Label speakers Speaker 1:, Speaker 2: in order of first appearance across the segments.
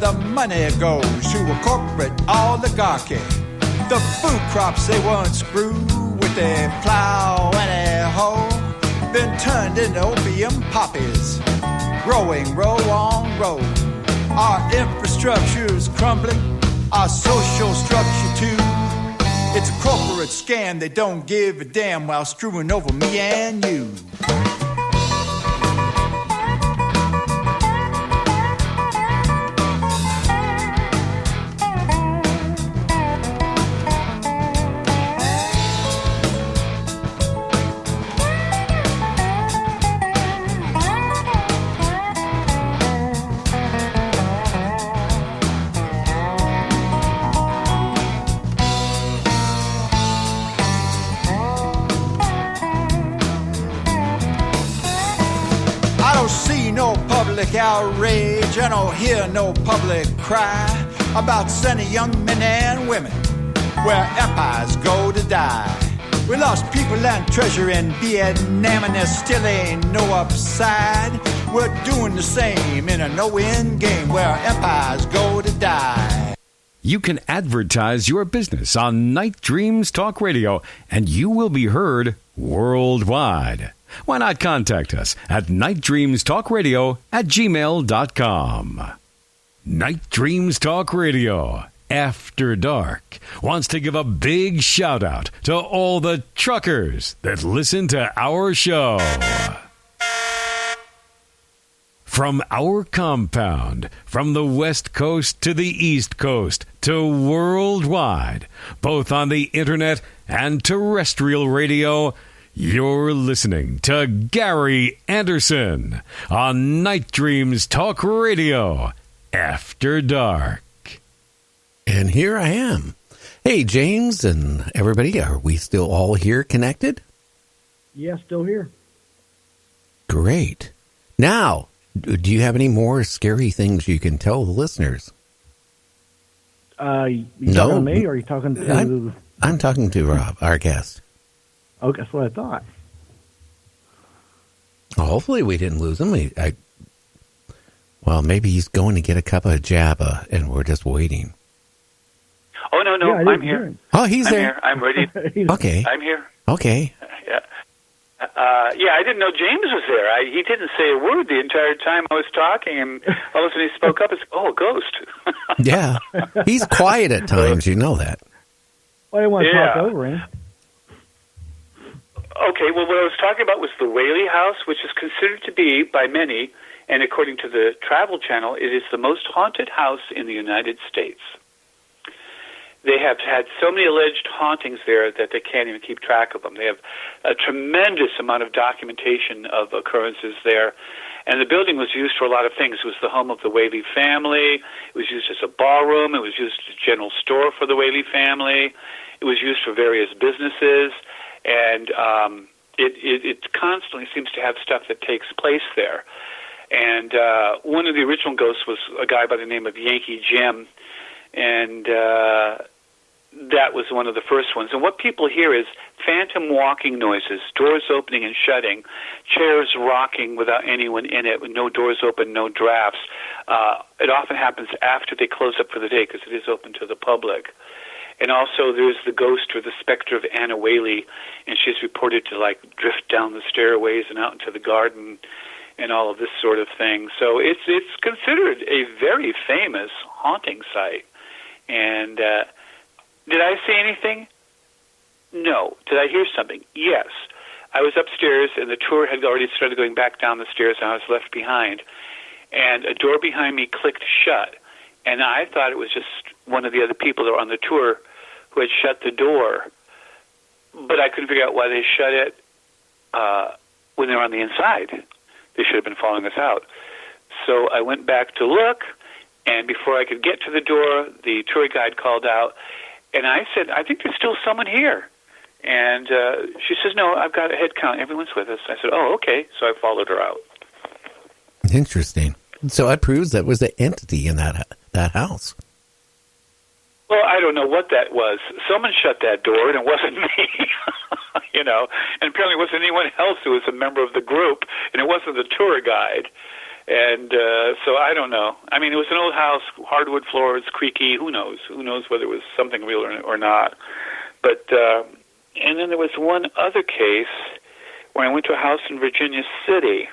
Speaker 1: the money goes to a corporate oligarchy. The food crops they once grew with a plow and a hoe been turned into opium poppies, growing row on row. Our infrastructure's crumbling, our social structure too. It's a corporate scam, they don't give a damn while screwing over me and you. Public outrage, I don't hear no public cry about sending young men and women where empires go to die. We lost people and treasure in Vietnam and there still ain't no upside. We're doing the same in a no-win game where empires go to die.
Speaker 2: You can advertise your business on Night Dreams Talk Radio and you will be heard worldwide. Why not contact us at nightdreamstalkradio@gmail.com. Night Dreams Talk Radio, After Dark, wants to give a big shout out to all the truckers that listen to our show. From our compound, from the West Coast to the East Coast to worldwide, both on the internet and terrestrial radio, you're listening to Gary Anderson on Night Dreams Talk Radio, After Dark.
Speaker 3: And here I am. Hey, James and everybody, are we still all here connected?
Speaker 4: Yeah, still here.
Speaker 3: Great. Now, do you have any more scary things you can tell the listeners?
Speaker 4: You talking to me, or are you talking to...
Speaker 3: I'm talking to Rob, our guest.
Speaker 4: Okay, that's what I thought.
Speaker 3: Well, hopefully we didn't lose him. Well, maybe he's going to get a cup of Java, and we're just waiting.
Speaker 5: Oh, no,
Speaker 4: Yeah,
Speaker 5: I'm here.
Speaker 3: Oh, he's
Speaker 5: I'm
Speaker 3: there.
Speaker 5: Here. I'm ready.
Speaker 3: Okay.
Speaker 5: I'm here.
Speaker 3: Okay.
Speaker 5: Yeah. Yeah, I didn't know James was there. He didn't say a word the entire time I was talking, and all of a sudden he spoke up and said, "Oh, a ghost."
Speaker 3: Yeah. He's quiet at times, you know that.
Speaker 4: Well, I didn't want to talk over him.
Speaker 5: Okay, well, what I was talking about was the Whaley House, which is considered to be, by many, and according to the Travel Channel, it is the most haunted house in the United States. They have had so many alleged hauntings there that they can't even keep track of them. They have a tremendous amount of documentation of occurrences there. And the building was used for a lot of things. It was the home of the Whaley family. It was used as a ballroom. It was used as a general store for the Whaley family. It was used for various businesses. And it constantly seems to have stuff that takes place there. And one of the original ghosts was a guy by the name of Yankee Jim. And that was one of the first ones. And what people hear is phantom walking noises, doors opening and shutting, chairs rocking without anyone in it, with no doors open, no drafts. It often happens after they close up for the day because it is open to the public. And also there's the ghost or the specter of Anna Whaley, and she's reported to, like, drift down the stairways and out into the garden and all of this sort of thing. So it's considered a very famous haunting site. And did I see anything? No. Did I hear something? Yes. I was upstairs, and the tour had already started going back down the stairs, and I was left behind. And a door behind me clicked shut, and I thought it was just one of the other people that were on the tour who had shut the door. But I couldn't figure out why they shut it when they were on the inside. They should have been following us out. So I went back to look, and before I could get to the door, the tour guide called out, and I said, "I think there's still someone here." And she says, "No, I've got a head count. Everyone's with us." I said, "Oh, okay." So I followed her out.
Speaker 3: Interesting. So that proves that was the entity in that house.
Speaker 5: Well, I don't know what that was. Someone shut that door, and it wasn't me. And apparently it wasn't anyone else who was a member of the group, and it wasn't the tour guide. And so I don't know. I mean, it was an old house, hardwood floors, creaky. Who knows? Who knows whether it was something real or not? But and then there was one other case where I went to a house in Virginia City,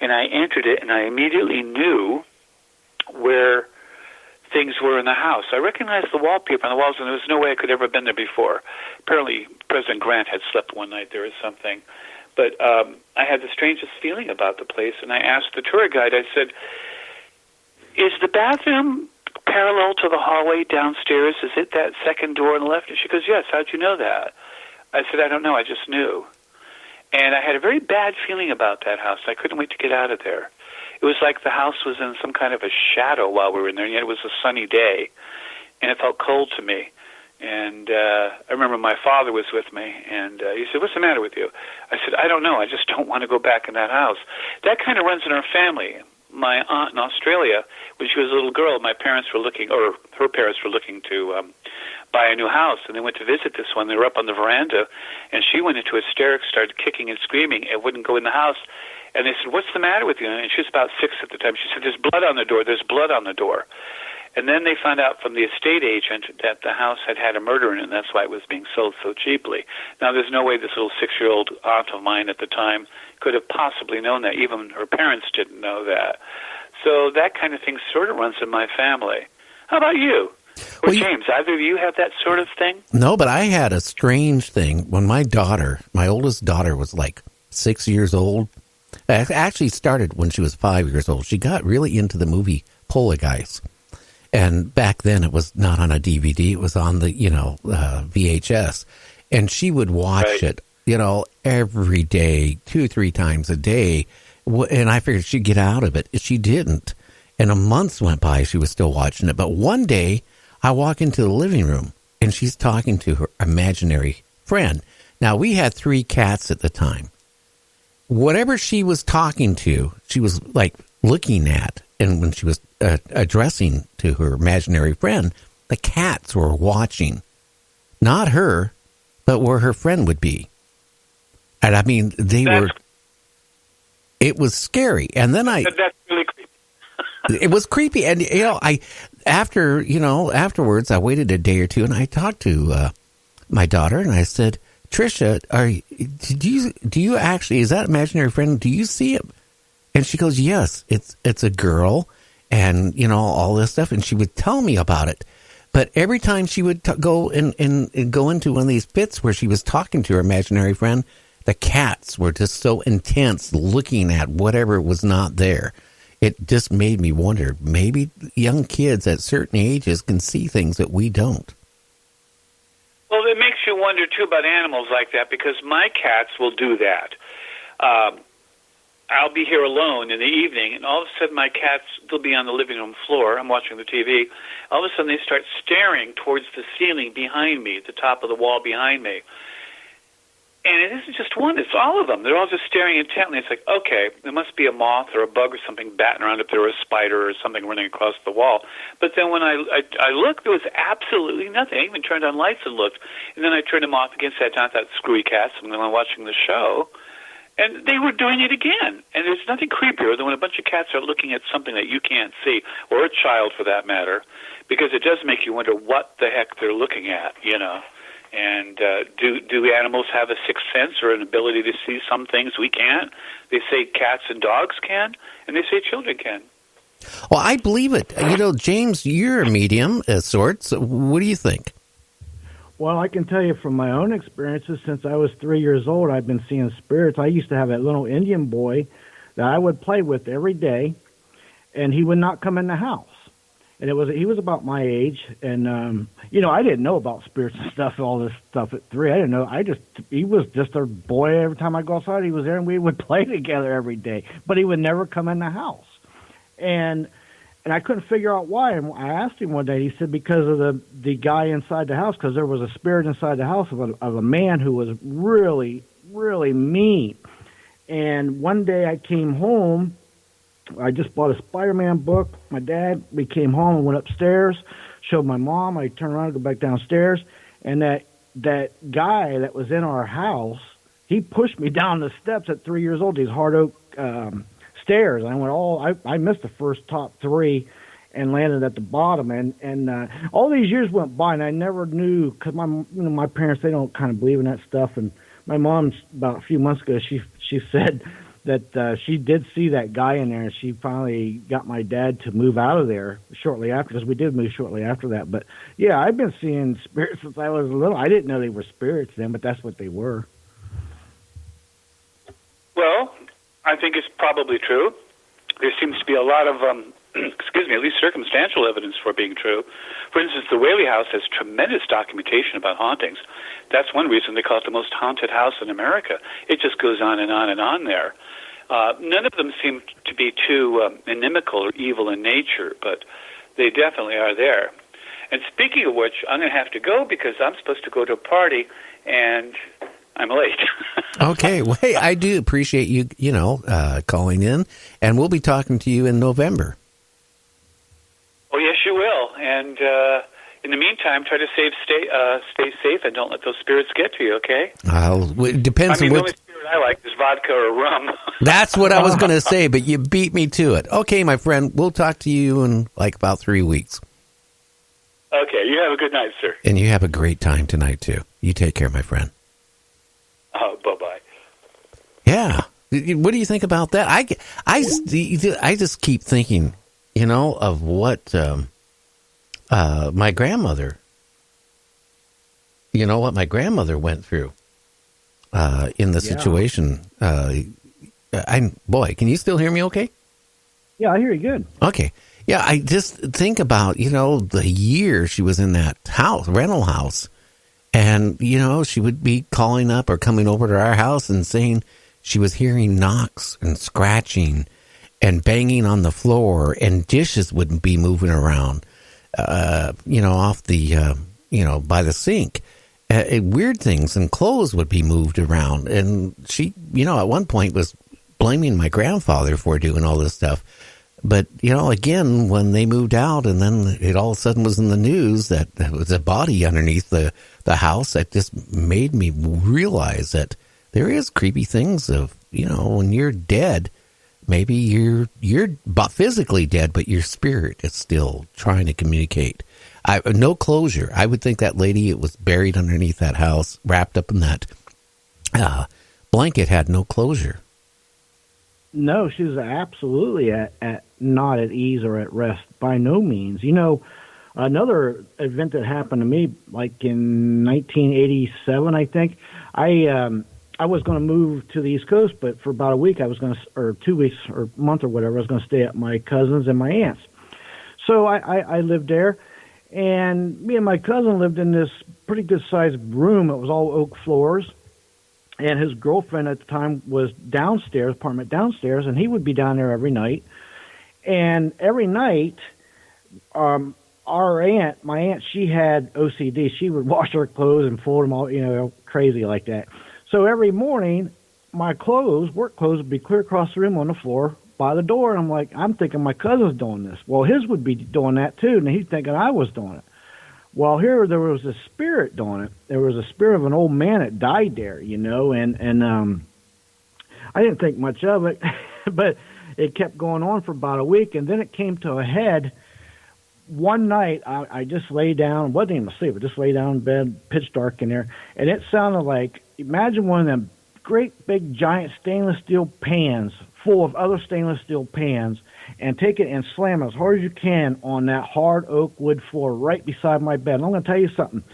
Speaker 5: and I entered it, and I immediately knew where things were in the house. I recognized the wallpaper on the walls, and there was no way I could ever have been there before. Apparently, President Grant had slept one night there or something. But I had the strangest feeling about the place, and I asked the tour guide, I said, is the bathroom parallel to the hallway downstairs? Is it that second door on the left? And she goes, yes. How'd you know that? I said, I don't know. I just knew. And I had a very bad feeling about that house. I couldn't wait to get out of there. It was like the house was in some kind of a shadow while we were in there, and yet it was a sunny day, and it felt cold to me. And I remember my father was with me, and he said, what's the matter with you? I said, I don't know. I just don't want to go back in that house. That kind of runs in our family. My aunt in Australia, when she was a little girl, my parents were looking, or her parents were looking to buy a new house, and they went to visit this one. They were up on the veranda, and she went into hysterics, started kicking and screaming, and wouldn't go in the house. And they said, what's the matter with you? And she was about 6 at the time. She said, there's blood on the door. There's blood on the door. And then they found out from the estate agent that the house had had a murder in it, and that's why it was being sold so cheaply. Now, there's no way this little 6-year-old aunt of mine at the time could have possibly known that. Even her parents didn't know that. So that kind of thing sort of runs in my family. How about you? Or well, James, either of you have that sort of thing?
Speaker 3: No, but I had a strange thing. When my oldest daughter was like 6 years old, it actually started when she was 5 years old. She got really into the movie Poltergeist. And back then it was not on a DVD. It was on the, VHS. And she would watch it, every day, 2-3 times a day. And I figured she'd get out of it. She didn't. And a month went by. She was still watching it. But one day I walk into the living room and she's talking to her imaginary friend. Now, we had 3 cats at the time. Whatever she was talking to, she was like looking at. And when she was addressing to her imaginary friend, the cats were watching. Not her, but where her friend would be. And I mean, it was scary. And then
Speaker 5: That's really creepy.
Speaker 3: It was creepy. And, afterwards, I waited a day or two and I talked to my daughter and I said, Trisha, do you actually, is that imaginary friend, do you see it? And she goes, yes, it's a girl and, all this stuff. And she would tell me about it. But every time she would go and go into one of these fits where she was talking to her imaginary friend, the cats were just so intense looking at whatever was not there. It just made me wonder, maybe young kids at certain ages can see things that we don't.
Speaker 5: Well, it makes you wonder, too, about animals like that, because my cats will do that. I'll be here alone in the evening, and all of a sudden my cats, they'll be on the living room floor. I'm watching the TV. All of a sudden they start staring towards the ceiling behind me, the top of the wall behind me. And it isn't just one, it's all of them. They're all just staring intently. It's like, okay, there must be a moth or a bug or something batting around up there, or a spider or something running across the wall. But then when I looked, there was absolutely nothing. I even turned on lights and looked. And then I turned them off again, sat down with that screwy cats, and then I'm watching the show. And they were doing it again. And there's nothing creepier than when a bunch of cats are looking at something that you can't see, or a child for that matter, because it does make you wonder what the heck they're looking at, And do animals have a sixth sense or an ability to see some things we can't? They say cats and dogs can, and they say children can.
Speaker 3: Well, I believe it. James, you're a medium of sorts. What do you think?
Speaker 4: Well, I can tell you from my own experiences, since I was 3 years old, I've been seeing spirits. I used to have a little Indian boy that I would play with every day, and he would not come in the house. And he was about my age, and I didn't know about spirits and stuff, all this stuff at 3. I didn't know. He was just a boy. Every time I go outside, he was there, and we would play together every day. But he would never come in the house, and I couldn't figure out why. And I asked him one day. He said because of the guy inside the house, because there was a spirit inside the house of a man who was really, really mean. And one day I came home. I just bought a Spider-Man book. My dad, we came home and went upstairs, showed my mom. I turned around and go back downstairs, and that guy that was in our house, he pushed me down the steps at 3 years old. These hard oak stairs. I missed the first top three and landed at the bottom. And all these years went by, and I never knew, because my parents, they don't kind of believe in that stuff. And my mom, about a few months ago, she said that she did see that guy in there, and she finally got my dad to move out of there shortly after, because we did move shortly after that. But yeah, I've been seeing spirits since I was little. I didn't know they were spirits then, but that's what they were.
Speaker 5: Well, I think it's probably true. There seems to be a lot of, excuse me, at least circumstantial evidence for it being true. For instance, the Whaley House has tremendous documentation about hauntings. That's one reason they call it the most haunted house in America. It just goes on and on and on there. None of them seem to be too inimical or evil in nature, but they definitely are there. And speaking of which, I'm going to have to go because I'm supposed to go to a party, and I'm late.
Speaker 3: Okay. Well, hey, I do appreciate you, calling in, and we'll be talking to you in November.
Speaker 5: Oh, yes, you will. And in the meantime, try to stay safe and don't let those spirits get to you, okay?
Speaker 3: It depends on
Speaker 5: the
Speaker 3: what...
Speaker 5: only spirit I like is vodka or rum.
Speaker 3: That's what I was going to say, but you beat me to it. Okay, my friend, we'll talk to you in about 3 weeks.
Speaker 5: Okay, you have a good night, sir.
Speaker 3: And you have a great time tonight, too. You take care, my friend.
Speaker 5: Bye-bye.
Speaker 3: Yeah. What do you think about that? I just keep thinking, of what my grandmother, what my grandmother went through in the situation. Boy, can you still hear me okay?
Speaker 4: Yeah, I hear you good.
Speaker 3: Okay. Yeah, I just think about, the year she was in that rental house. And, she would be calling up or coming over to our house and saying she was hearing knocks and scratching and banging on the floor, and dishes wouldn't be moving around, off the, by the sink. Weird things, and clothes would be moved around. And she, at one point was blaming my grandfather for doing all this stuff. But, again, when they moved out and then it all of a sudden was in the news that there was a body underneath the house, that just made me realize that there is creepy things of, when you're dead, maybe you're physically dead, but your spirit is still trying to communicate. No closure. I would think that lady, it was buried underneath that house, wrapped up in that blanket, had no closure.
Speaker 4: No, she was absolutely at not at ease or at rest by no means. Another event that happened to me, like in 1987, I think, I was going to move to the East Coast, but for about a week, or 2 weeks or a month or whatever, I was going to stay at my cousins and my aunts. So I lived there, and me and my cousin lived in this pretty good-sized room. It was all oak floors. And his girlfriend at the time was apartment downstairs, and he would be down there every night. And every night, my aunt, she had OCD. She would wash her clothes and fold them all, crazy like that. So every morning, my work clothes, would be clear across the room on the floor by the door. And I'm thinking my cousin's doing this. Well, his would be doing that too, and he's thinking I was doing it. Well, here there was a spirit doing it. There was a spirit of an old man that died there, and I didn't think much of it, but it kept going on for about a week, and then it came to a head. One night, I just lay down, wasn't even asleep, I just lay down in bed, pitch dark in there, and it sounded like, imagine one of them great big giant stainless steel pans full of other stainless steel pans, and take it and slam it as hard as you can on that hard oak wood floor right beside my bed. And I'm going to tell you something.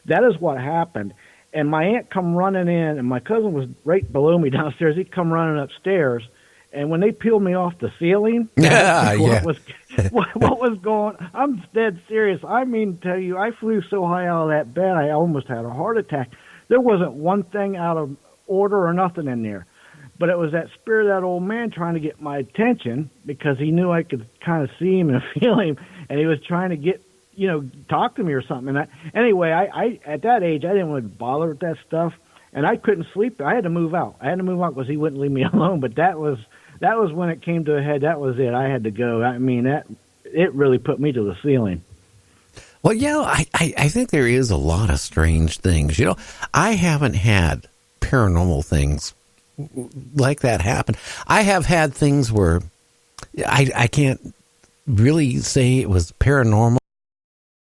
Speaker 4: That is what happened. And my aunt come running in, and my cousin was right below me downstairs. He'd come running upstairs. And when they peeled me off the ceiling, what was going on? I'm dead serious. I mean, tell you, I flew so high out of that bed, I almost had a heart attack. There wasn't one thing out of order or nothing in there. But it was that spirit of that old man trying to get my attention because he knew I could kind of see him and feel him, and he was trying to get, talk to me or something. And anyway, I at that age, I didn't want to bother with that stuff, and I couldn't sleep. I had to move out. Because he wouldn't leave me alone. But that was when it came to a head. That was it. I had to go. I mean, it really put me to the ceiling.
Speaker 3: Well, I think there is a lot of strange things. I haven't had paranormal things like that happen. I have had things where I can't really say it was paranormal.